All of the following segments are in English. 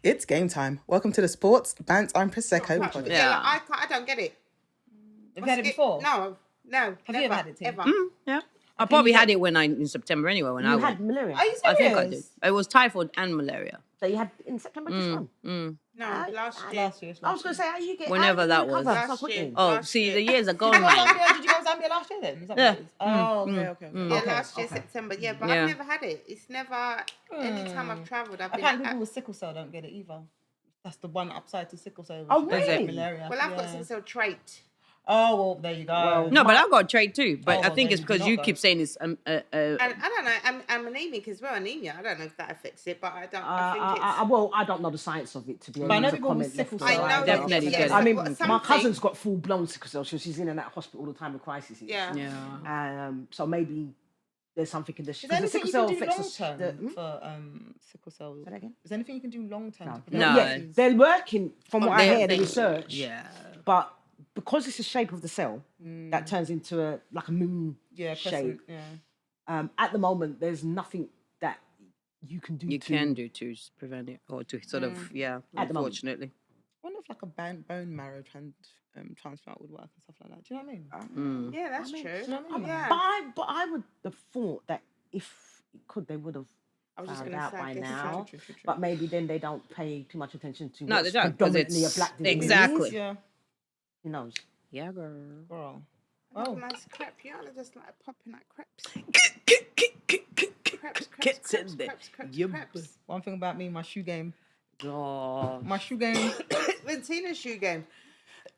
It's game time. Welcome to the Sports, Bants and Prosecco podcast. Yeah, like, I don't get it. Have you had it before? No. Have you ever had it, Tim? Ever. Yeah. I probably had it in September anyway. When I You went. had malaria. Are you serious? I think I did. It was typhoid and malaria. So you had in September just gone? No, last year. Last year. I was going to say, how you get Whenever that was. Last year. Oh, Last see, year. the years are gone, Did man. you go to Zambia last year then? Is that Yeah. what it is? Oh, okay. Yeah, last year, September. Yeah, but Yeah. I've never had it. It's never, any time I've travelled, I've been... Apparently people with sickle cell don't get it either. That's the one upside to sickle cell. Oh, which is really? Malaria. Well, I've got sickle cell trait. Oh, well, there you go. No, but I've got a trade too. But Oh, I think then it's you because do you not keep go. saying it's And I don't know, I'm anemic as well, anemia. I don't know if that affects it, but I think it's... Well, I don't know the science of it, to be But I know honest. people with sickle cell. I know Definitely get it. I mean, Something- my cousin's got full-blown sickle cell, so she's in and out of hospital all the time with crises. Yeah. So maybe there's something in the... Is there anything you can do long-term the... for sickle cell? Say that again? Is there anything you can do long-term? to prevent No. Yeah, disease? they're working, from what I they're hear, the thinking- research. yeah. But because it's the shape of the cell that turns into a moon Yeah, shape, crescent, yeah. at the moment, there's nothing that you can do You to... can do to prevent it or to sort of, At the moment. unfortunately. I wonder if like a bone marrow transplant would work and stuff like that. Do you know what I mean? Yeah, that's true. Do you know what I mean? Yeah. But I would have thought that if it could, they would have I was just found going to out say, by I guess it's now. True. But maybe then they don't pay too much attention to No, what's they don't, 'cause predominantly it's- a black disease. exactly. Yeah. Who knows? Yeah, girl. Girl. Oh, Oh. nice crepe. You know, just like popping like crepes. Gets in there. Yep. Crepes. One thing about me, my shoe game. Oh. My shoe game. With Tina's shoe game.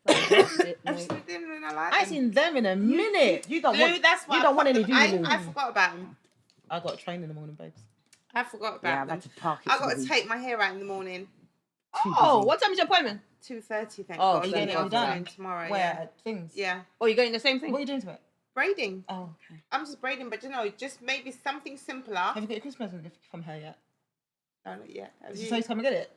That's it, I've mate. seen them and I like I them. seen them in a minute. You don't Dude, want. that's what You don't want any, do you? I forgot about them. I got trained in the morning, babes. I forgot about Yeah, I've them. had to park it. I for got the to week. take my hair out in the morning. Oh, what time is your appointment? 2:30, thank Oh, God. thank Then God I'm for going that. tomorrow. Where? Yeah. At things? Yeah. Oh, you're going the same thing? What are you doing to it? Braiding. Oh, okay. I'm just braiding, but you know, just maybe something simpler. Have you got your Christmas present from her yet? No, not yet. Have Did she you? say to come and get it?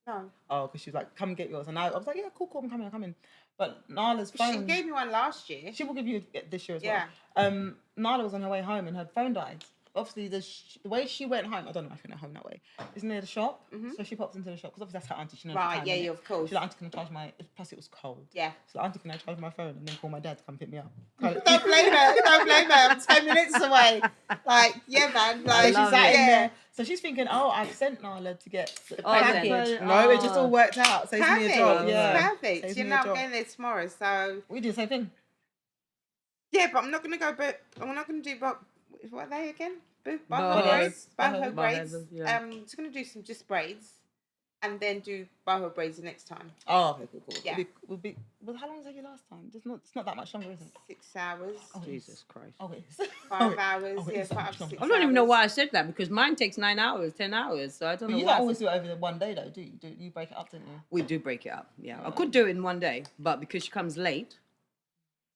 No. Oh, because she was like, come and get yours. And I was like, yeah, cool, I'm coming. But Nala's She phone... gave me one last year. She will give you it this year as Yeah. well. Nala was on her way home and her phone died. Obviously, the way she went home, I don't know if she went home that way, is near the shop. So she pops into the shop, because obviously that's her auntie. She knows the Right, time, yeah, innit? yeah, of course. She's like, auntie, can I charge my... Plus, it was cold. Yeah. She's like, auntie, can I charge my phone? And then call my dad to come pick me up. Don't blame her. Don't blame her. I'm 10 minutes away. Like, yeah, man. Like, So she's love sat it. in there. So she's thinking, oh, I've sent Nala to get the package. No, it just all worked out. Saves me a Perfect. job. Yeah. Perfect. Saves You me know, a I'm job. going there tomorrow, so... We do the same thing. Yeah, but I'm not going to go, but I'm not going to do, but what are they again? Boho Boho. braids. Boho. Boho braids. Yeah. Just going to do some just braids and then do boho braids the next time. Oh, okay, cool. Yeah. Well, how long was that your last time? It's not that much longer, is it? 6 hours. Jesus Christ. Oh, wait. 5 hours. Oh, Yeah, it's that 5 much 6 longer. I don't even know hours. why I said that, because mine takes 9 hours, 10 hours. So I don't But know you why. don't always do it over the one day, though, do you? You break it up, don't you? We do break it up, yeah. I could do it in one day, but because she comes late,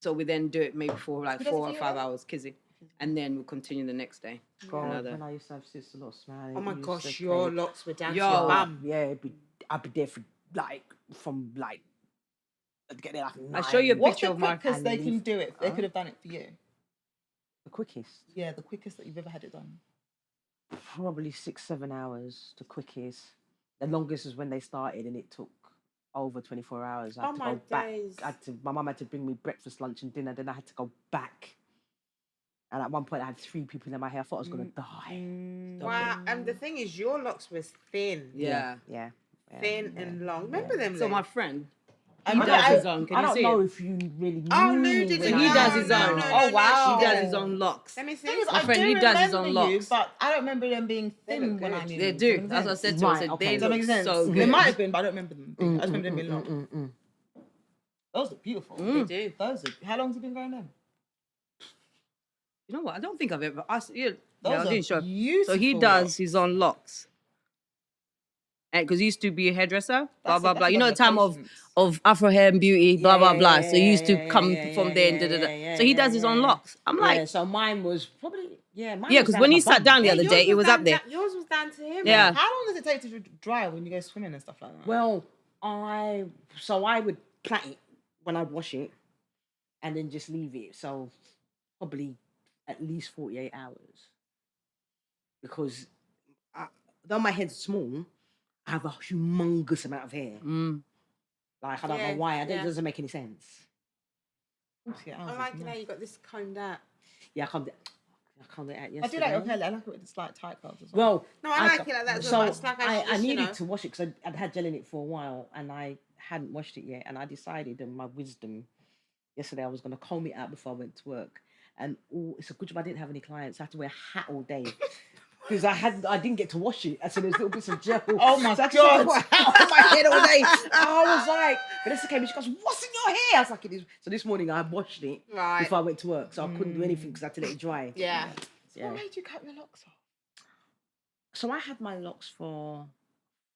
so we then do it maybe for like Who does it 4 or for you, 5 Em? hours, Kizzy. And then we'll continue the next day. God, Another. when I used to have sister lots, man. Oh my it used gosh, to your take- locks were down to Yo. your bum. Yeah, I'd be there for from I'd get there like 9. I'll show you a What's picture the of my... quickest they and can leave- do it? They could have done it for you. The quickest. Yeah, the quickest that you've ever had it done. Probably 6-7 hours. The quickest. The longest was when they started, and it took over 24 hours. I had Oh to my go back. days. My mum had to bring me breakfast, lunch, and dinner. Then I had to go back. And at one point, I had 3 people in my hair. I thought I was gonna die. Wow. And the thing is, your locks was thin. Yeah. Yeah. Thin and long. Remember them, So Lou? my friend, I he mean, does I- his own. Can I you don't see know it? if you really knew Oh, Lou me didn't. when So I he was does his young. own. Oh, wow. He does his own locks. Let me see. Thing is, My I friend, do he does his own remember you, locks. but I don't remember them being They thin look when good. I knew They them. do. Does that That's what I make said to her. I Right, said, okay. they Does that look make sense? so They good. might have been, but I don't remember them. I just remember them being long. Those look beautiful. They do. Those are, how long has it been going on? You know what? I don't think I've ever asked you. Those I are didn't show. beautiful. So he does his own locks. And because he used to be a hairdresser, blah, That's blah, it, blah. that's You know a the time of patience. Afro hair and beauty, blah, blah, blah. So he used to yeah, come yeah, from yeah, there and yeah, da, da, da. yeah, So he yeah, does his own yeah. locks. I'm like, Yeah, so mine was probably mine yeah, was because down when at he my sat bum. down the other yours day, it was down up there. Yours was down to him. Yeah. How long does it take to dry when you go swimming and stuff like that? Well, I would plait it when I'd wash it, and then just leave it. So probably at least 48 hours, because though my head's small, I have a humongous amount of hair. Like, I don't Yeah, know why. It yeah. doesn't make any sense. I like it now you got this combed out. Yeah, I can't do it out yesterday. I do like your hair. I like it with the slight tight curls as well. Well, No, I like it like that as so well. But it's like I just, needed to wash it because I'd had gel in it for a while and I hadn't washed it yet. And I decided, in my wisdom, yesterday I was going to comb it out before I went to work. And it's a good job I didn't have any clients. I had to wear a hat all day. Because I didn't get to wash it. I said there's little bits of gel. Oh my so I God. put a hat on my head all day. I was like, Vanessa came and she goes, "What's in your hair?" I was like, "It is." So this morning I washed it before I went to work. So I couldn't do anything because I had to let it dry. Yeah. What made you cut your locks off? So I had my locks for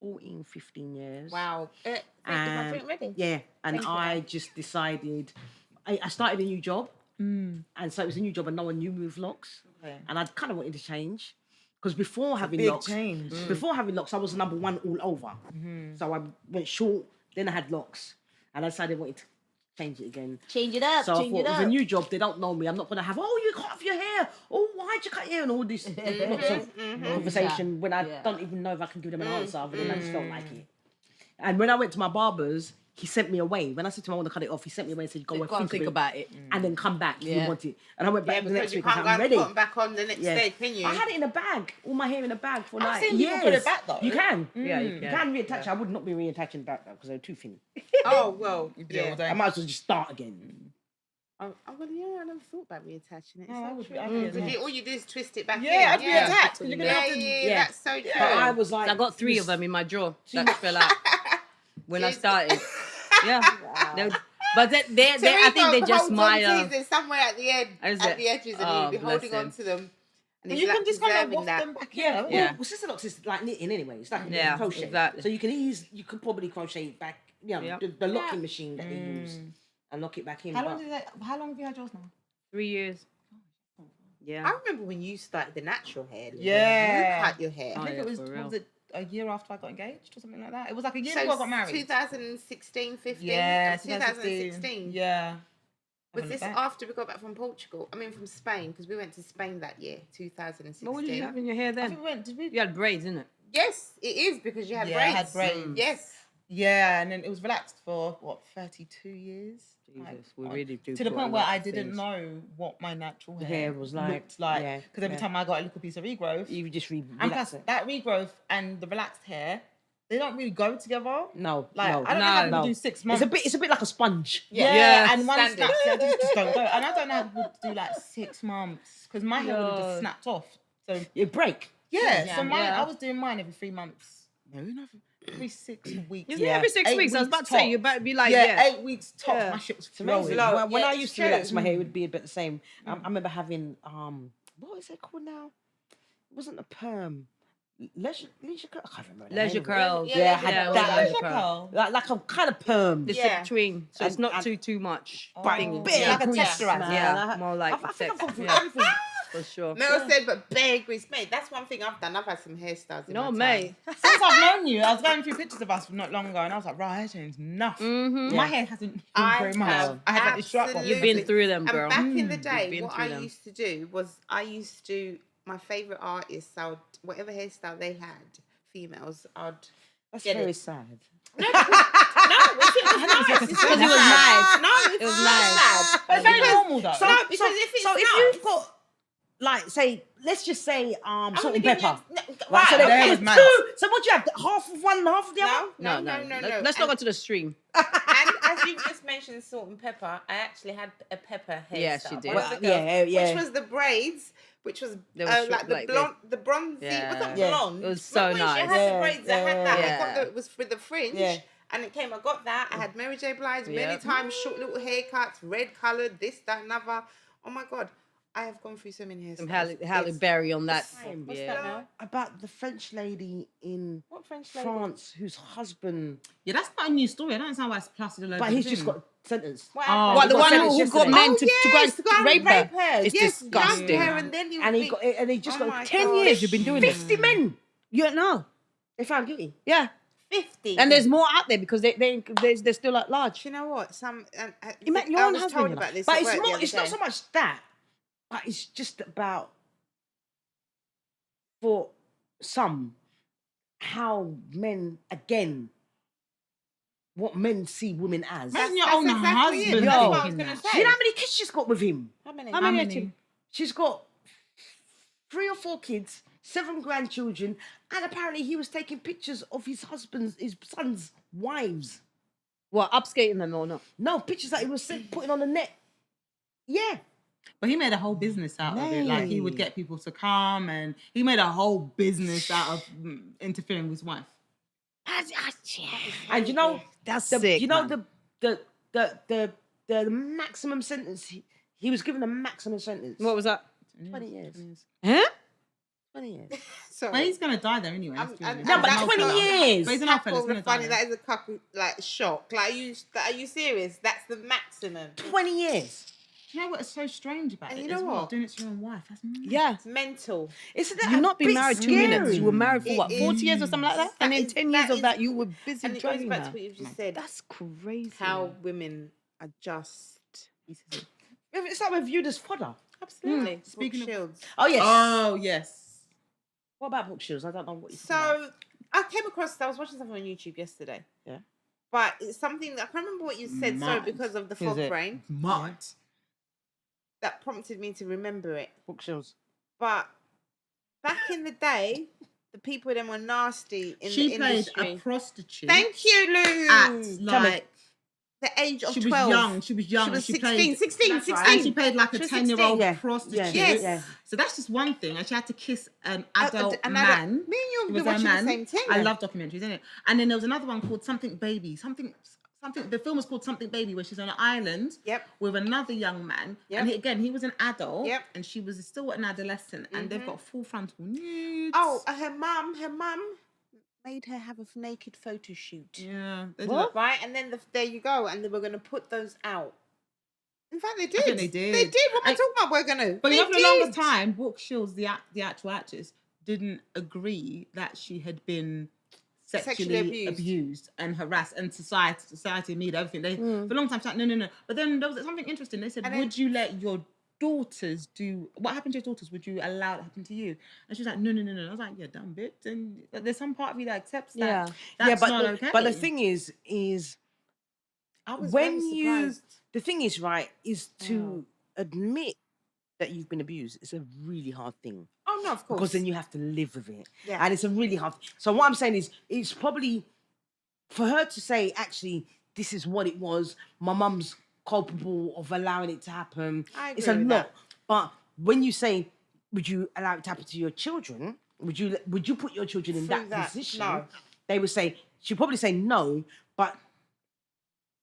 14, 15 years. Wow. Is my And drink ready? yeah, and Thank you. I just decided I started a new job, and so it was a new job, and no one knew me with locks, and I kind of wanted to change because before having big locks, change. before having locks, I was number one all over. So I went short, then I had locks, and I decided I wanted to change it again. Change it up. So I thought, with a new job, they don't know me. I'm not gonna have, "Oh, you cut off your hair. Oh, why'd you cut your hair?" and all this lots of conversation when I don't even know if I can give them an answer. But then I just felt like it. And when I went to my barber's, he sent me away. When I said to him I want to cut it off, he sent me away and said, "Go and think Think about it. and then come back if you want it." And I went back Yeah, the because next you week and can't I'm go ready. and put them back on the next day, can you? I had it in a bag, all my hair in a bag for like seen years. people put it back, though. You can. Yeah, you You can. can reattach it. I would not be reattaching back though because they're too thin. Oh, well. You did it all Yeah. day. I might as well just start again. Oh, well, yeah, I never thought about reattaching it. It's I so would true. be- I'd be Because all you do is twist it back in. Yeah, I'd be attached. You're gonna Yeah, have to. yeah, that's so true. But I was like, I got 3 of them in my drawer that fell out when I started. Yeah. But I think they're just my. They're somewhere at the end, Is at it? the edges, and Oh, you'll be holding bless on him. to them. And And he's you like can just kind of preserving waft that. them back in. yeah, Yeah. well, sister locks is like knitting anyway. It's like Yeah, crochet. exactly. So you could probably crochet it back. You know, Yep. the locking machine that they use and lock it back in. How long but- how long have you had yours now? 3 years. Yeah. I remember when you started the natural hair. Lily. Yeah. You cut your hair. I think yeah, it was, for real. was it a year after I got engaged or something like that? It was like a year So before I got married. 2016, 15? Yeah, 2016. Yeah. Was Having this it back. after we got back from Portugal? I mean, from Spain, because we went to Spain that year, 2016. But what did you have in your hair I then? think we went, did we? You had braids, innit? Yes, it is because you had Yeah, I braids. had braids. Yes. Yeah, and then it was relaxed for, 32 years? Jesus, we really do. To the put point a where lot I of didn't things. know what my natural The hair hair was like. looked like. Yeah, Because every time I got a little piece of regrowth, you just and relax plus it. that regrowth and the relaxed hair, they don't really go together. No, Like, no. I don't know if I No. can do 6 months. It's a bit like a sponge. Yeah, Yeah. and one Standard. snaps, the others just don't go. And I don't know how people do like 6 months because my hair would have No. just snapped off. So You break. yeah, so mine, Yeah. I was doing mine every 3 months. No, not every 6 weeks. Isn't it every 6 8 weeks? I was about to say, tops. you better be like, yeah, yeah. 8 weeks tops. Yeah. My shit was Amazing. flowing. Low. When Yeah, I it's used to true. relax my hair, it would be a bit the same. I remember having what is it called now? It wasn't a perm. Leisure curl. I can't remember. the Leisure name of it. curls. Yeah, Yeah, I leisure had curls. that. Leisure Leisure curl. curl. Like a kind of perm. It's Yeah. in between, so it's And- not and- too much. But thing. bare Like a grease, texturizer. man. Yeah, more like I think I've gone through yeah. everything. For sure. Mel said, but bare grease. Mate, that's one thing I've done. I've had some hairstyles in No, my mate. time. Since I've known you, I was going through pictures of us for not long ago, and I was like, right, hair changed enough. Mm-hmm. My hair hasn't moved I very much. have I had like this strap on. absolutely- You've been through them, And girl. back in the You've day, been what through I them. used to do was my favourite artists, I would, whatever hairstyle they had, females, I'd That's Get very it. sad. Because it was nice. No, It was nice. sad. But it's very normal though. No, because if it's so if nice- you've got, like, say, let's just say salt I'm and gonna give pepper. you- no, Right, right, so there there's was mad. two. So what do you have? Half of one, half of the other? no. Let's not go to the stream. And as you just mentioned, salt and pepper, I actually had a pepper hairstyle. Yeah, she did. One of the Well, girls, yeah. Which was the braids, which was They were short, like the like blonde, the bronzy. It wasn't Yeah. blonde. It was But so when nice. She had Yeah, the braids. I had that. yeah. I got it was with the fringe. Yeah. And it came. I got that. I had Mary J. Blige many Yeah. times. Short little haircuts, red coloured, this, that, another. Oh my god, I have gone through so many hairstyles. Some Halle It's- Berry on that. Same. What's Yeah. that now? About the French lady in What French lady? France whose husband, Yeah, that's not a new story. I don't understand why it's plastered all over. but the he's thing. just got sentenced. What Oh. happened? What, the got one sentenced who got yesterday. men to go yes, and go and rape her? It's Yes, disgusting. young her, and then And he just Oh got my 10 God. years. You've been doing this. 50 men. You know. They found guilty. Yeah. 50. And there's more out there because they're still at large. Do you know what? You met your I own was husband, told you know. about this. But at it's work the more. other It's not day. so much that, but it's just about for some how men, again, what men see women as. Imagine your That's own exactly it. husband. That's what I was thinking gonna that. say. Do you know how many kids she's got with him? How many? How How many? many? She's got 3 or 4 kids, 7 grandchildren, and apparently he was taking pictures of his son's wives. What, upskating them or not? No, pictures that he was putting on the net. Yeah. But he made a whole business out of it. Like, he would get people to come, and he made a whole business out of interfering with his wife. And you know, That's the, sick, you know man. the maximum sentence, he was given a maximum sentence. What was that? 20 years. Huh? 20 years. Sorry. But he's going to die there anyway. I'm- let's be honest. No, but that's 20 not- years. But he's an old fella, he's going to die funny. there. That is a couple like shock. Like, are you serious? That's the maximum. 20 years. Do you know what's so strange about And it you know as well? what? Doing it to your own wife. That's mad. Yeah. It's mental. Isn't that You've a not been bit married 2 scary? minutes. You were married for It what, 40 is. years or something like that? And in 10 years that of that, is- you were busy And it goes drugging back to her. what you've just said. That's crazy. How women are just It's like we're viewed as fodder. absolutely. Speaking of- Shields. Oh, yes. Oh, yes. What about Brooke Shields? I don't know what you're So talking about. I came across. I was watching something on YouTube yesterday. Yeah. But it's something that I can't remember what you said. Sorry, Mad. because of the Who's fog it? brain Mud. that prompted me to remember it. Brooke Shields. But back in the day, the people then were nasty in She the played industry. a prostitute Thank you, Lou. at, Tell me. like, The age of she was 12. young. She was young. She was and she 16, played, 16, That's right. 16. and she played like a She was 10-year-old 16. Yeah. prostitute. Yeah. Yes. Yeah. So that's just one thing. And she had to kiss an A- adult an man. adult- Me and you It have was been a watching man. the same thing. I love documentaries, isn't it? And then there was another one called Something Baby. Something. The film was called Something Baby, where she's on an island Yep. with another young man. Yep. And he was an adult. Yep. And she was still an adolescent. And they've got full frontal nudes. Oh, her mum made her have a naked photo shoot. Yeah. They do What? that. Right? And then there you go. And they were going to put those out. In fact, they did. think they did. They did. What am I And- talking about? We're going to. But they you know, for the did. longest time, Brooke Shields, the actual actress, didn't agree that she had been sexually Sexually abused and harassed, and society, media, everything. They for a long time said no. But then there was something interesting. They said, And then- would you let your daughters do what happened to your daughters? Would you allow it to happen to you? And she was like, no. I was like, yeah, dumb bitch. And there's some part of you that accepts that. Yeah. That's not okay. But the thing is I was when very you surprised. the thing is right is to admit that you've been abused. It's a really hard thing Oh, no, of course. because then you have to live with it, Yeah. and it's a really hard. So what I'm saying is, it's probably for her to say, actually, this is what it was. My mum's culpable of allowing it to happen. I It's a agree with lot. that. But when you say, would you allow it to happen to your children? Would you put your children in Through that that, position? no. They would say, she'd probably say no, but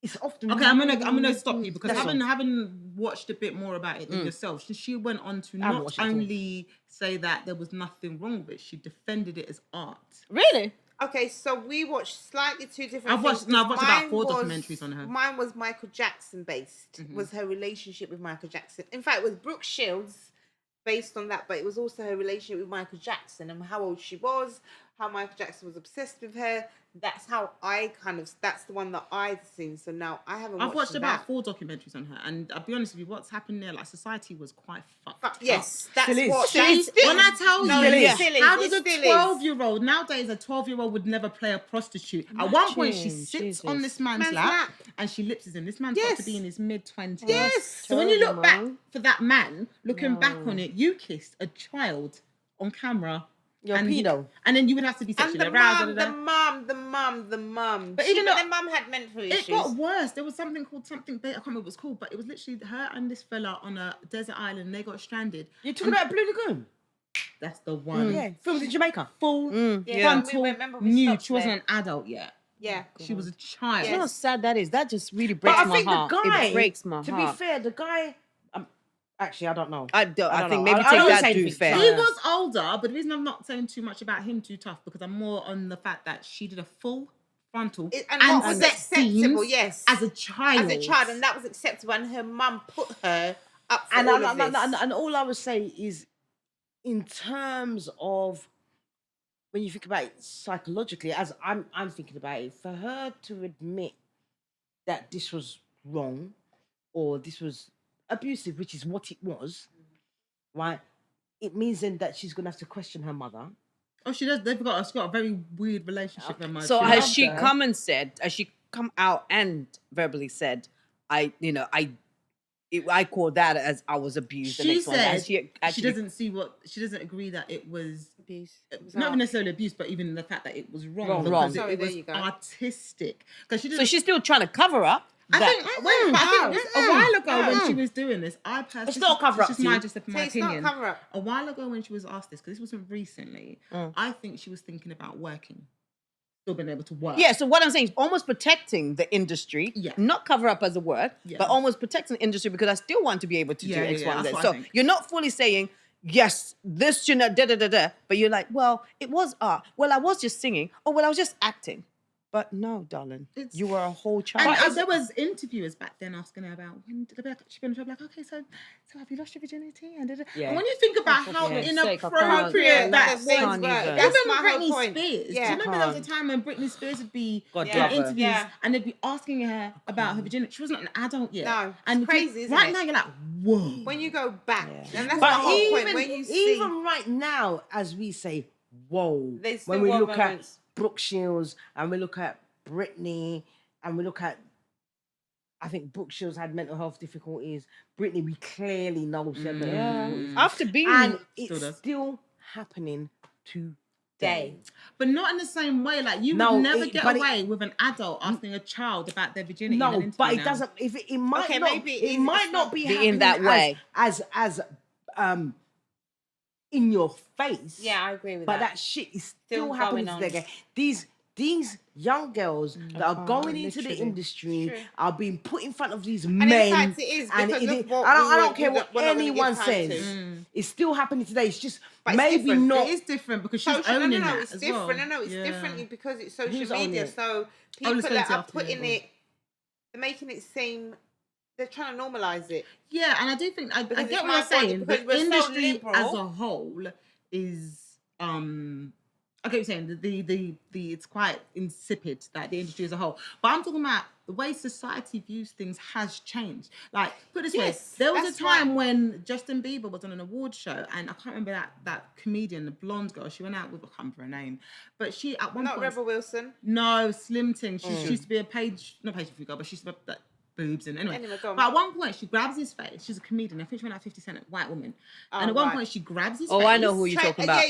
it's often Okay, I'm gonna stop you because That's having watched a bit more about it than yourself, she went on to haven't not watched it at all. only say that there was nothing wrong with it, she defended it as art. Really? Okay, so we watched slightly two different I've watched things. about Mine 4 was- documentaries on her. Mine was Michael Jackson based, was her relationship with Michael Jackson. In fact, it was Brooke Shields based on that, but it was also her relationship with Michael Jackson and how old she was, how Michael Jackson was obsessed with her. That's how that's the one that I've seen. So now I haven't I've watched that. about 4 documentaries on her, and I'll be honest with you, what's happened there, like society was quite fucked. But yes, that's Still is. what. Still that's- is. When I tell No, you, it still is. how It does a still is. 12-year-old nowadays? A 12-year-old would never play a prostitute. At one point, she Imagine, sits on Jesus. this man's Man's lap, lap. and she lips him. This man's got to Yes. be in his mid-20s. Yes. So when you look Terrible, back man. for that man, looking back on it, you kissed a child on camera. You're a and pedo. And then you would have to be And sexually the aroused. mum. But even the though- mum had mental It issues. got worse. There was something called Something Baby. I can't remember what it was called, but it was literally her and this fella on a desert island. And they got stranded. You're talking about Blue Lagoon? That's the one. Yeah, filmed in Jamaica. Full Yeah, frontal we remember we nude. stopped She wasn't there. an adult yet. Yeah. She was a child. You know how sad that is? That just really But breaks I my think heart. the guy, It breaks my to heart. be fair, the guy, actually, I don't know. I don't think know. maybe I take don't that say to be anything. fair. He Yeah. was older, but the reason I'm not saying too much about him too tough because I'm more on the fact that she did a full frontal And what was sex acceptable, scenes yes. as a child. As a child, and that was acceptable, and her mum put her up for And, all of this. and all I would say is, in terms of when you think about it psychologically, as I'm thinking about it, for her to admit that this was wrong or this was abusive, which is what it was, right? It means then that she's gonna have to question her mother. Oh, she does. She's got a very weird relationship. Okay. So has she come and said? Has she come out and verbally said, I call that as I was abused. She said she doesn't she doesn't agree that it was abuse. Not necessarily abuse, but even the fact that it was wrong. Wrong. Because it was artistic. So she's still trying to cover up. I think a while ago when she was doing this, I personally... It's not a cover-up, It's just my opinion. It's not a cover-up. A while ago when she was asked this, because this wasn't recently, I think she was thinking about working. Still being able to work. Yeah, so what I'm saying is almost protecting the industry, not cover up as a word, but almost protecting the industry because I still want to be able to do X, Y, and Z. So you're not fully saying, yes, this should not, but you're like, well, it was art. Well, I was just singing. Oh, well, I was just acting. But no, darling, you were a whole child. And there was interviewers back then asking her about when did she been in trouble? Like, okay, so have you lost your virginity? And when you think about how inappropriate that was, that's my Britney whole point. Spears. Do you remember there was a time when Britney Spears would be in interviews and they'd be asking her about her virginity? She wasn't an adult yet. No, and crazy. Right now, you're like, whoa. When you go back, and that's my whole point. When you see, even right now, as we say, whoa, when we look at Brooke Shields and we look at Britney and we look at, I think Brooke Shields had mental health difficulties. Britney, we clearly know she had mental health difficulties. After being, and it's still happening today. But not in the same way. Like you would never get away with an adult asking a child about their virginity. No, but it doesn't. If it might not, maybe it might not be happening in that way as in your face. Yeah, I agree with that. But that. that shit is still happening today. These young girls that are going into the industry are being put in front of these men. And in fact, it is because I don't care what anyone says. It's still happening today. It's just maybe not. It is different because she's owning that it's as different. well. No, it's different because it's social Who's media. So people that are putting it, they're making it seem. They're trying to normalize it. Yeah, and I do think I get what you're saying. The industry as a whole is I get what you're saying. The it's quite insipid, that the industry as a whole. But I'm talking about the way society views things has changed. Like, put it this way, there was a time when Justin Bieber was on an award show, and I can't remember that comedian, the blonde girl. She went out with, I can't remember her name, but she at one point. Not Rebel Wilson. No, Slim Ting. She used to be not page girl, but she used to be like boobs and anyway. But at one point she grabs his face. She's a comedian. I think she went out 50 Cent, white woman. And at one point she grabs his face. Oh, I know who you're talking about.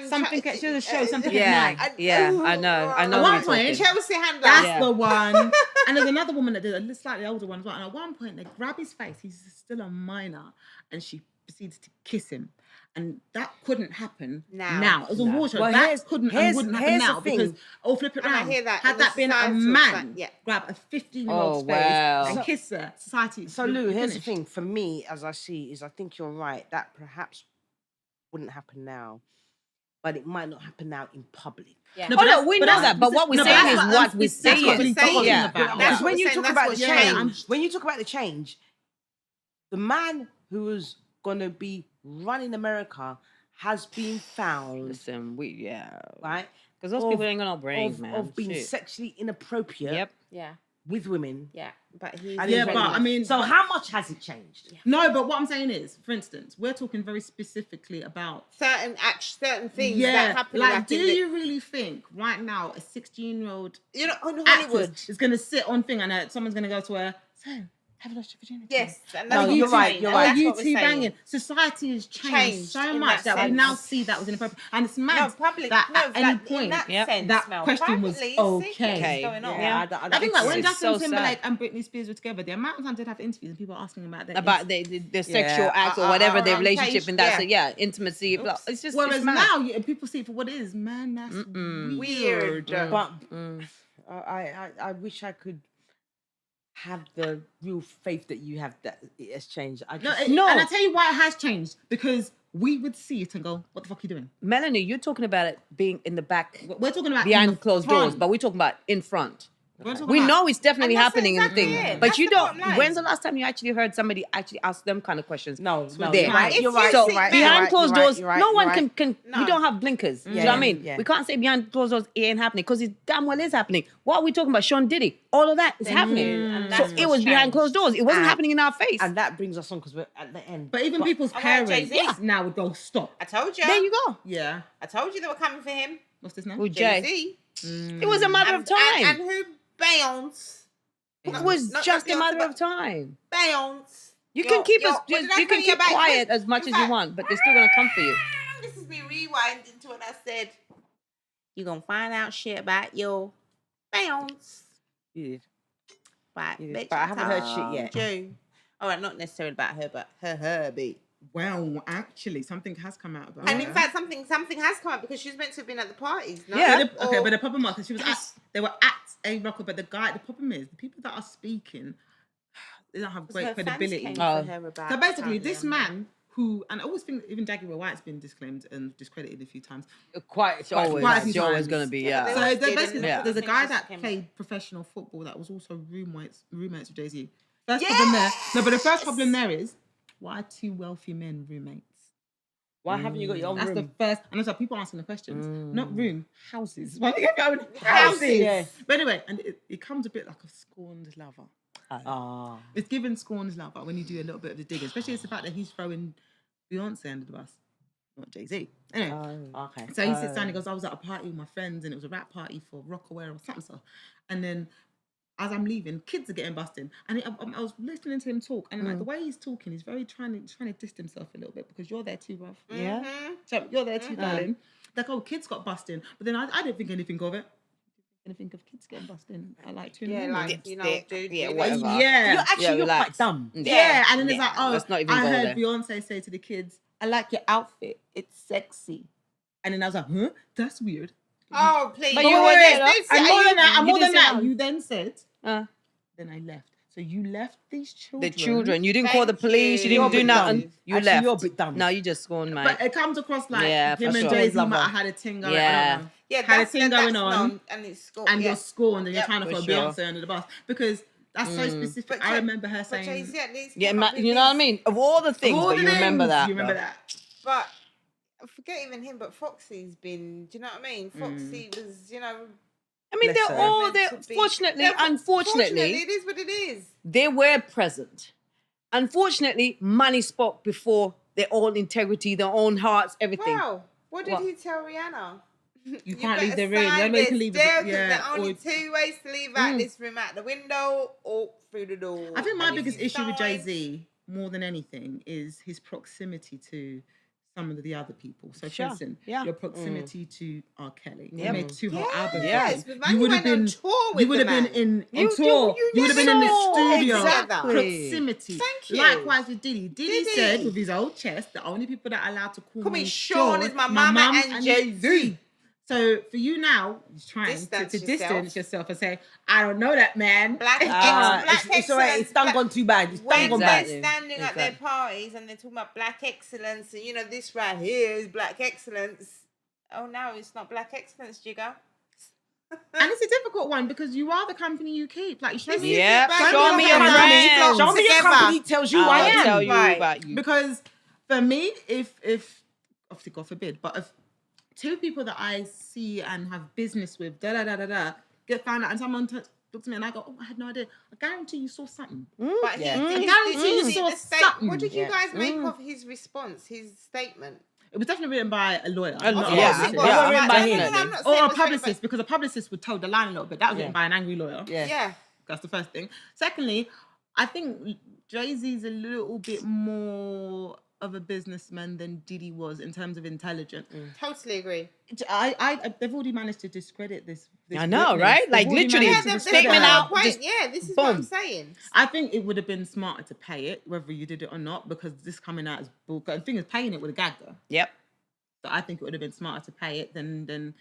Something she was a show. Something at night. I know. At one point, Chelsea Handler. That's the one. And there's another woman that did a slightly older one as well. And at one point they grab his face. He's still a minor, and she proceeds to kiss him. And that couldn't happen now. It was a water. Well, that couldn't and wouldn't happen now because, flip it around. I hear that. Had that been a man, grab a 15-year-old's face and kiss her, society. So, Lou, here's the thing. For me, as I see, is I think you're right. That perhaps wouldn't happen now. But it might not happen now in public. Yeah. No, we know that. But what we're saying is what we say it. Because when you talk about the change, when you talk about the change, the man who was going to be running America has been found. Listen, right? Because those people ain't got no brains, man. Of being sexually inappropriate. With women. Yeah, but he's but I mean, so how much has it changed? No, but what I'm saying is, for instance, we're talking very specifically about certain things that happen. Like, do you really think right now a 16-year-old on Hollywood is going to sit on thing and someone's going to go to her? So, have you lost your virginity? Yes. No, you're right. Are you two banging? Society has changed so much that we now see that was inappropriate. And it's mad that at any point that question was okay. I think that when Justin Timberlake and Britney Spears were together, the amount of times they'd have interviews and people asking about their sexual acts or whatever their relationship and that's intimacy. It's just whereas now people see it for what it is. Man, that's weird. But I wish I could have the real faith that you have that it has changed. And I tell you why it has changed, because we would see it and go, what the fuck are you doing? Melanie, you're talking about it being in the back. We're talking about behind closed doors, but we're talking about in front. We know it's definitely happening in the exactly thing, it. but That's you the don't. bottom line. When's the last time you actually heard somebody actually ask them kind of questions? No, There. you're right. If You're right. you So sit back- behind closed doors, you're right, no one you're can. We don't have blinkers. Do you know what I mean? yeah. We can't say behind closed doors it ain't happening because it damn well is happening. What are we talking about? Sean Diddy, all of that is happening. And So that's it was what's behind changed. closed doors. It wasn't happening in our face. And that brings us on because we're at the end. But even people's about parents Jay-Z? now would go, stop. I told you. There you go. Yeah. I told you they were coming for him. What's this now? With Jay, Jay-Z. it was a matter of time. And who bounce? It was just a matter of time. Bounce. You can keep us. what did I You can tell keep about? quiet as much In as you fact- want, but they're still gonna come for you. This is me rewinding to when I said, you're going to find out shit about your bounce. You did. But, Yes, but I haven't heard shit yet. You. All right, not necessarily about her, but her hubby. Well, actually, something has come out about And her. in fact, something has come up because she's meant to have been at the parties. No? Yeah. But the, okay, but the problem was, 'cause she was they were at a rocker, but the problem is, the people that are speaking, they don't have great Her fans credibility. came Oh. for her about So basically, apparently this on man who, and I always think even Jaguar White's been disclaimed and discredited a few times. It's always, quite a few it's always times. gonna be, Yeah, So but yeah. they- there's basically, Yeah. there's a guy that Came- played professional football that was also roommates with Jay-Z. First problem there. No, but the first problem there is, why are two wealthy men roommates? Why haven't you got your own That's room? the first, and also people asking the questions, not room, houses. Why do Houses. houses? Yeah. But anyway, and it comes a bit like a scorned lover. Ah. It's given scorned lover when you do a little bit of the digging, especially it's the fact that he's throwing Beyonce under the bus, not Jay-Z. Anyway, Okay. so he sits down and he goes, I was at a party with my friends and it was a rap party for Rockaware or something. So. And then as I'm leaving, kids are getting busted. And I was listening to him talk, and like the way he's talking, he's very trying to diss himself a little bit because you're there too, bruv. Yeah. So you're there too, darling. Like, oh, kids got busted. But then I didn't think anything of it. I didn't think of kids getting busted. I like to Yeah, know. like, you know, dude. Yeah, you know, whatever. Yeah. You're actually relax. quite dumb. Yeah, and then it's like, oh, let's not even I go heard there. Beyonce say to the kids, I like your outfit. It's sexy. And then I was like, huh? That's weird. Oh, please. But you were there, though. And more than that, you more didn't than say that, how- you then said, Uh, then I left. So you left these children. the children. You didn't call the Thank police. You you. didn't You're do a bit nothing. dumb. You Actually, left. you're a bit dumb. No, you just scorned, mate. But it comes across like Yeah, him for and sure. Jay-Z Lover. might have had a thing going Yeah. I don't know. Yeah, Had a thing going on, known, and it's scored. and you're scorned and you're Yep, trying to for throw sure. Beyonce under the bus because that's so specific. But I Jay- remember her But saying, Jay-Z at least Yeah, came up with you know what I these- mean? Of all the things, all but the you remember names, that. You remember bro. that. But forget even him, but Foxy's been, do you know what I mean? Foxy was, you know. I mean, Bless they're her. all, meant they're, to be- fortunately, Yeah, unfortunately, it is what it is. they were present. Unfortunately, money spoke before their own integrity, their own hearts, everything. Wow. What did What? he tell Rihanna? You can't leave better the room. The sign only way you can this. leave is There yeah, are only or- two ways to leave out this room: out the window or through the door. I think my And if biggest you issue with sign- Jay-Z, more than anything, is his proximity to some of the other people. So, for Sure, instance, yeah. your proximity to R. Kelly. Yep. You made two hot albums. Yes, with him. but man, you went on tour with You would the have been man. on tour. You would have been in the saw studio. exactly. Proximity. Thank you. Likewise with Diddy. Diddy Diddy. said with his old chest, the only people that are allowed to call me me Sean is my mama mum and Jay-Z. So for you now, you're trying Distance to yourself. distance yourself and say, I don't know that man. Black, It's excellence. all right. It's done gone too bad. It's done When gone they're bad. Exactly. standing at their parties and they're talking about black excellence, and you know this right here is black excellence. Oh no, it's not black excellence, Jigger. And it's a difficult one because you are the company you keep. Like, show me, Yeah, Back show up me the your company. friends. Show me your Together. company tells you who I I'll am. tell you Right. about you. because for me, if obviously God forbid, but if two people that I see and have business with, get found out, and someone looks at me and I go, oh, I had no idea. I guarantee you saw something. But Yeah. he, I did guarantee you you see saw the something. What did you Yeah. guys make of his response, his statement? It was definitely written by a lawyer, A not lawyer, a yeah. publicist. Yeah, I'm written not- by no, him. no, I'm not saying Or it a was written publicist, because a publicist would toe the line a little bit. That was written by an angry lawyer. Yeah. Yeah. That's the first thing. Secondly, I think Jay-Z's a little bit more of a businessman than Diddy was in terms of intelligence. Totally agree. They've already managed to discredit this I know, witness. right? They've Like, already literally, managed to Yeah, discredit statement her. out, Point. just Yeah, this is what I'm boom. saying. I think it would have been smarter to pay it, whether you did it or not, because this coming out is bull. The thing is, paying it would have gagged her. Yep. So I think it would have been smarter to pay it than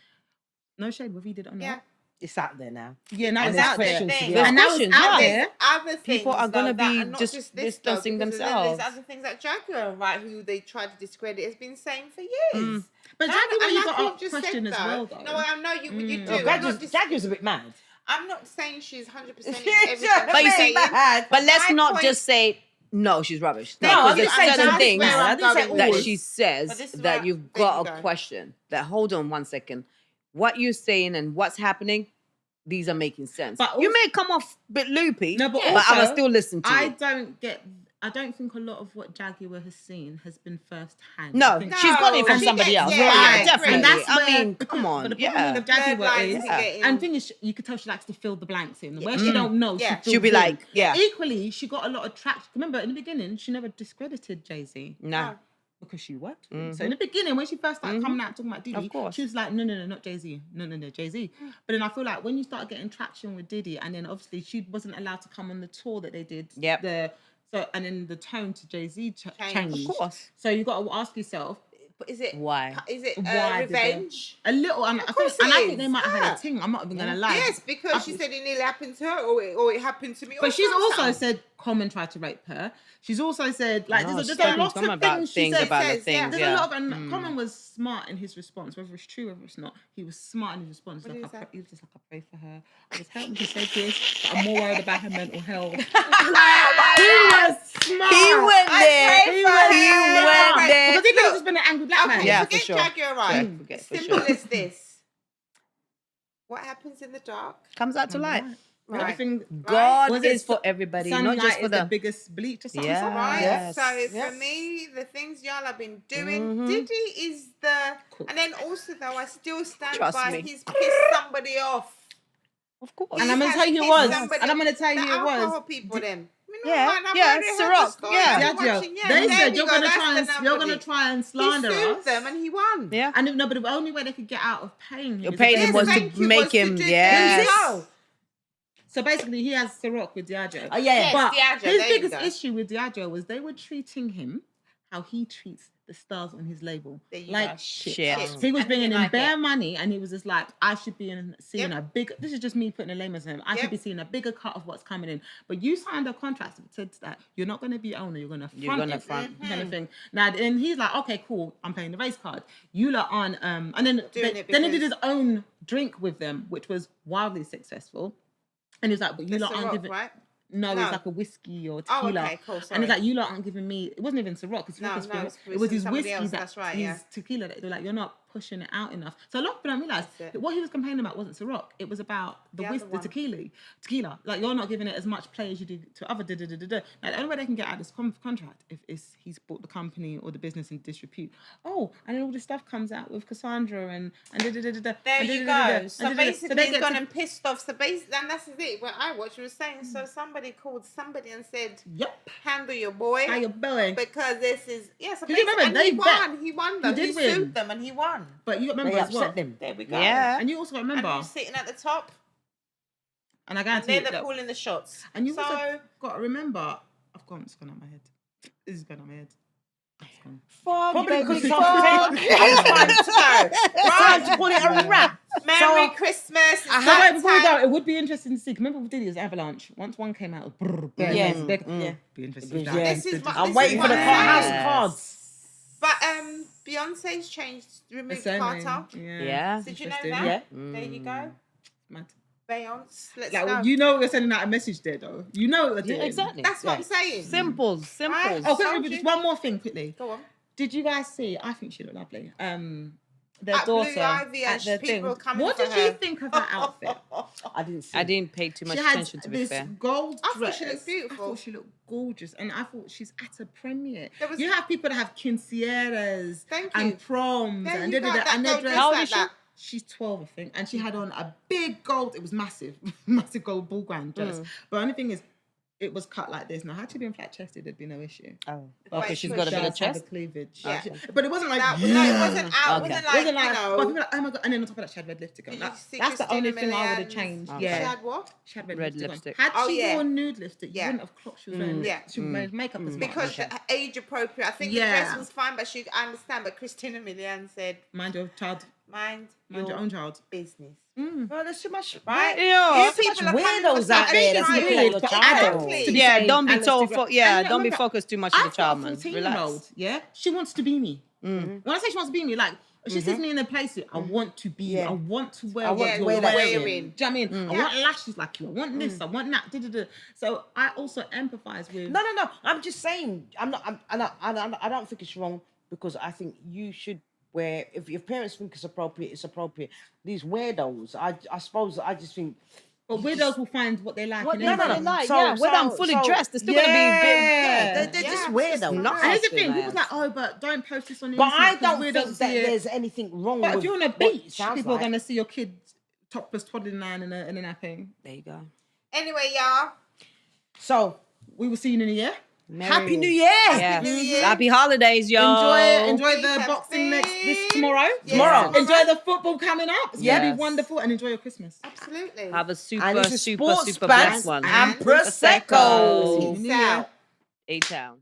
no shade whether you did it or not. Yeah. It's out there now. Yeah, now And it's that's out the there. thing. And There's now it's questions, out yeah. there. Other things, People are gonna though, that be are not just just this, distancing though, because themselves. There's other things that Jaguar, right, who they tried to discredit, has been saying for years. But No, Jaguar, and you like got you've a just question said, as well, though. No, I know you do. No, I'm not Jaguar's a bit mad. I'm not saying she's 100% everything. But you see, but let's my not point- just say no, she's rubbish. No, Because I'm there's just saying certain that's things where I'm going that with. she But says this is that where- you've there got you a go. question. That hold on one second, what you're saying and what's happening, these are making sense. But you also- may come off a bit loopy, No, but but I'm also, still listen to you. I don't think a lot of what Jaguar has seen has been first hand. No, I think she's got it No, from she somebody gets- else. yeah, Yeah, I agree. definitely. And that's I where- mean, come on, But the problem with Blurred Jaguar lines is, to get in. and the thing is, you could tell she likes to fill the blanks in. Where she don't know, Yeah. she she'll be fills like, in. yeah, Equally, she got a lot of traction. Remember, in the beginning, she never discredited Jay-Z. no. Because she worked with him. So in the beginning, when she first started coming out talking about Diddy, Of course. she was like, no, not Jay-Z. No, Jay-Z. But then I feel like when you start getting traction with Diddy, and then obviously she wasn't allowed to come on the tour that they did. Yep. And then the tone to Jay-Z Changed. changed. Of course. So you got to ask yourself, But is it Why? Is it Why did they- revenge? a little, and I course think, it they is. might have had Yeah. a thing. I'm not even gonna lie. Yes, because she said it nearly happened to her, or it happened to me. But she's also sometimes. said Common tried to rape her. She's also said like No, there's she's a lot talking of about things she things said. about the says, yeah. things. There's Yeah. a lot of, and Common was smart in his response, whether it's true, whether it's not. He was smart in his response. What Like, did he say? he was just like, I pray for her. I was helping. He said this, but I'm more worried about her mental health. He was smart. He went there. pray He for her. went there. Because he could have just been an angry black man. Okay, Yeah, forget for sure. Jaguar, right? Forget, for Simple sure. as this. What happens in the dark? Comes out to light. Right. Everything. God Was it is for everybody, not Sunlight just for is the them. biggest bleach or something. Yeah. Right. Yes. So for Yes. me, the things y'all have been doing, Diddy is the, and then also though I still stand Trust by me. he's pissed somebody off. Of course. And I'm gonna He tell has you pissed was. somebody And I'm gonna off. tell you The it was. alcohol people them. Yeah, I've yeah, already heard the Ciroc, story. yeah. I've been Diageo. watching, yeah, They there said we you're go, gonna that's try the and numbers. slander He sued us. them and he won. Yeah. And no, but the only way they could get out of paying him. You're is paying if him they- was Thank to you, make was to him, do yes. this. So basically, he has Ciroc with Diageo. Oh, yeah. Yes, But Diageo, his there you biggest go. issue with Diageo was they were treating him how he treats the stars on his label. There you Like go. shit. Shit. He was And he bringing didn't in like bare it. money, and he was just like, I should be seeing Yep. a big. This is just me putting a layman's name. I should Yep. be seeing a bigger cut of what's coming in. But you signed a contract that said that you're not going to be owner. You're going to front. You're gonna it, front. kind of thing. Now, and he's like, okay, cool. I'm playing the race card. You lot aren't. And then Doing it then he did because- his own drink with them, which was wildly successful. And he's like, but you The lot aren't Ciroc, giving. right? No, No. it's like a whiskey or Oh, tequila. okay, cool, And sorry. it's like, you lot aren't giving me. It wasn't even Ciroc. It's No, Ciroc no, Spirit. it's It was his somebody whiskey else, that that's right, his yeah. tequila. That they're like, you're not pushing it out enough. So a lot of people don't realize That's it. that what he was complaining about wasn't Ciroc. It was about the other whiskey, the one. tequila. Like, you're not giving it as much play as you do to other. Now, the only way they can get out of this contract if he's bought the company or the business in disrepute. Oh, and then all this stuff comes out with Cassandra and There you go. So basically, he's gone and pissed off. So basically, and that's it. What I watched, was saying. So somebody called somebody and said, Yep. "Handle your boy." How you doing? Because this is So Did you remember and they he bet? won. He won them. He He did win. sued them and he won. But you remember They as well. upset them. There we go. Yeah. And you also And remember. who's sitting at the top? And I And guarantee they're you the that- calling the shots. And you've so also got to remember, it's gone out my head. This is going out my head. It's gone. Probably because it's Fuck. time to take. It's time to go. It's time to put it a wrap. Merry So- Christmas. It's So wait, that before we time. go, it would be interesting to see. Remember with Diddy, it was Avalanche. Once one came out, it was brrr, bare Yeah. legs, bare- Yeah. Be interesting. Yeah. This is what- I'm this waiting is for the what house I'm saying. cards. But Beyonce's changed, removed Carter. Yeah. Did you know Interesting. that? Yeah. There you go. Mad. Beyonce. Let's Like, go. you know we're sending out a message there, though. You know what we're Yeah, doing. exactly. That's what Yeah. I'm saying. Simples. Right. Oh, Told quickly, just you. one more thing, quickly. Go on. Did you guys see? I think she looked lovely. Their At Blue daughter Ivy and at the people thing. coming What for did you her. think of her outfit? I didn't see. I didn't pay too much She had attention, to be this fair. gold I thought dress. she looked beautiful. I thought she looked gorgeous, and I thought she's at a premiere. There was- You have people that have quinceañeras Thank and you. proms There and you go. That and girl their dress. dressed like that. She's 12, I think, and she had on a big gold. It was massive, massive gold ball gown dress. But the only thing is, it was cut like this. Now, had she been flat chested, there'd be no issue. Oh, Wait, okay, she's so got a she bit of Does have chest. a cleavage. Yeah. But it wasn't like No, it wasn't out. Okay. It wasn't it like, wasn't like, you know. but people were like, oh my god! And then on top of that, she had red lipstick on. Did you That- see that's the only Christina thing I would have Milian's- changed. Okay. She Yeah, had what? she had red, Red lipstick. lipstick. On. Had Oh, she yeah. worn nude lipstick, Yeah. you wouldn't have clocked she was wearing. Yeah. She made makeup as much. Because age appropriate. I think the Yeah. dress was fine, but I understand. But Christina Milian said, Mind your child, mind mind your your own child. business. Well, there's too much. Right? Yeah. You people are coming weirdos for out there something that's right. looking at your But child. Exactly. to be Yeah, saying don't be Alice so Degra- yeah, And don't be remember, focused too much on the I've got child, a man. 14-year-old, Relax. yeah? She wants to be me. When I say she wants to be me, like, If she sees me in a place, I want to be. Yeah. I want to wear I what want to you're wear that wearing. shit. Do you know what I mean? I want lashes like you. I want this. I want that. Da-da-da. So I also empathize with. No. I'm just saying. I don't think it's wrong because I think you should wear. If your parents think it's appropriate, it's appropriate. These weirdos, I suppose, I just think. But widows will find what they like. What in they anything. like, whether I'm fully dressed, they're still going to be a bit... They're just weirdos. And here's the thing, people's like, oh, but don't post this on the But internet. I don't weirdos think that see it. there's anything wrong But with if you're on a what it beach, sounds people are like. going to see your kid topless twaddling around in a napping. There you go. Anyway, y'all. So, We will see you in a year. Happy New Year! Yes. New Year. Happy holidays, y'all. Enjoy the Happy boxing Thanksgiving. tomorrow. Yes. Tomorrow. Enjoy the football coming up. It's going to Yes. be wonderful. And enjoy your Christmas. Absolutely. Have a super, And it's a super, sports super band blessed one. and Prosecco. Prosecco. Peace out. A-Town.